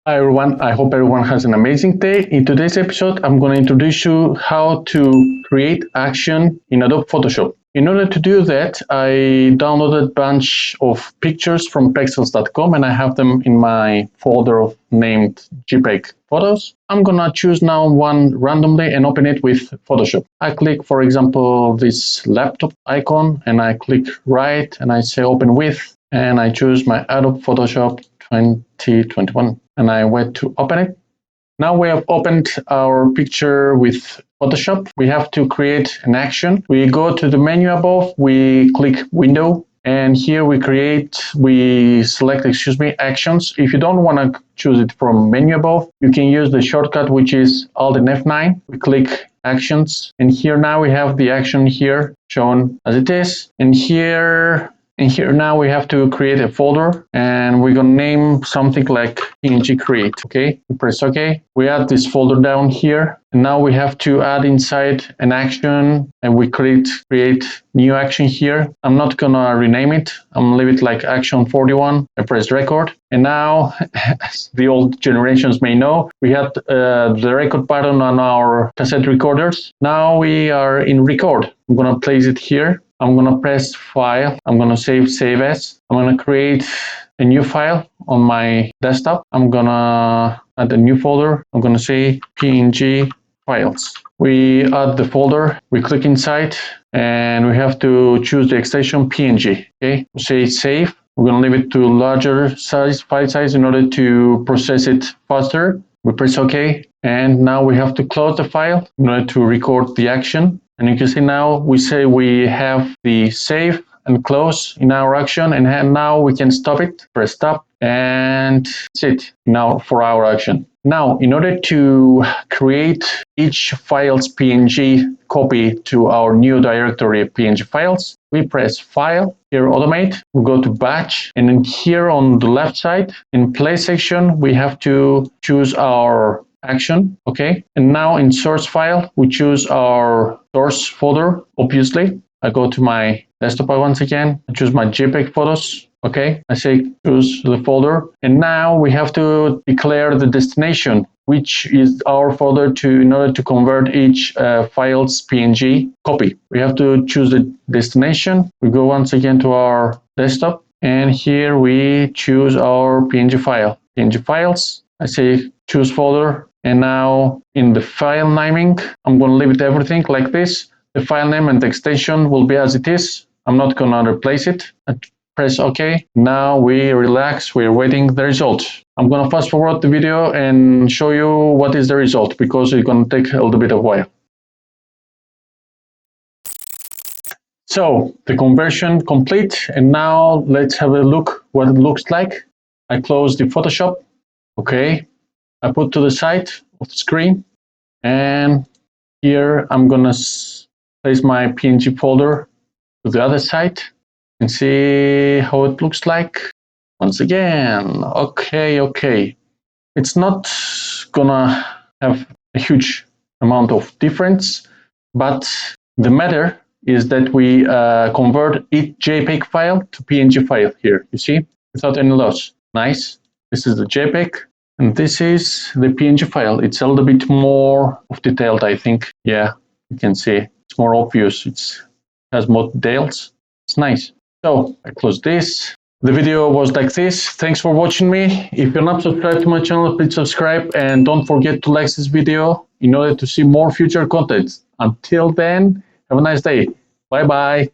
Hi everyone, I hope everyone has an amazing day. In today's episode, I'm going to introduce you how to create action in Adobe Photoshop. In order to do that, I downloaded a bunch of pictures from pexels.com and I have them in my folder named JPEG photos. I'm going to choose now one randomly and open it with Photoshop. I click, for example, this laptop icon and I click right and I say open with and I choose my Adobe Photoshop 2021 and I wait to open it. Now we have opened our picture with Photoshop. We have to create an action. We go to the menu above, we click window, and here we select, actions. If you don't want to choose it from menu above, you can use the shortcut, which is Alt and F9. We click actions, and here now we have the action here shown as it is. And here now we have to create a folder and we're gonna name something like PNG create. Okay, we press OK. We add this folder down here and now we have to add inside an action and we create new action here. I'm not gonna rename it. I'm gonna leave it like action 41. I press record and now as the old generations may know, we had the record button on our cassette recorders. Now we are in record. I'm gonna place it here. I'm going to press File. I'm going to save as. I'm going to create a new file on my desktop. I'm going to add a new folder. I'm going to say PNG files. We add the folder. We click inside and we have to choose the extension PNG. Okay, we say save. We're going to leave it to larger size, file size in order to process it faster. We press OK. And now we have to close the file in order to record the action. And you can see now we have the save and close in our action, and now we can stop it, press stop, and that's it now for our action. Now, in order to create each file's PNG copy to our new directory of PNG files, we press File, here Automate, we go to Batch, and then here on the left side, in Play section, we have to choose our action. Okay, and now in source file we choose our source folder. Obviously I go to my desktop once again, I choose my JPEG photos. Okay, I say choose the folder and now we have to declare the destination, which is our folder in order to convert each file's PNG copy. We have to choose the destination. We go once again to our desktop and here we choose our PNG file. PNG files, I say choose folder. And now in the file naming, I'm going to leave it everything like this. The file name and the extension will be as it is. I'm not going to replace it. I press OK. Now we relax. We're waiting the result. I'm going to fast forward the video and show you what is the result because it's going to take a little bit of a while. So the conversion complete. And now let's have a look what it looks like. I close the Photoshop. Okay. I put to the side of the screen and here I'm gonna place my PNG folder to the other side and see how it looks like. Once again, okay. It's not gonna have a huge amount of difference, but the matter is that we convert each JPEG file to PNG file here, you see, without any loss. Nice. This is the JPEG. And this is the PNG file. It's a little bit more of detailed, I think. Yeah, you can see it's more obvious. It has more details. It's nice. So I close this. The video was like this. Thanks for watching me. If you're not subscribed to my channel, please subscribe and don't forget to like this video in order to see more future content. Until then, have a nice day. Bye bye.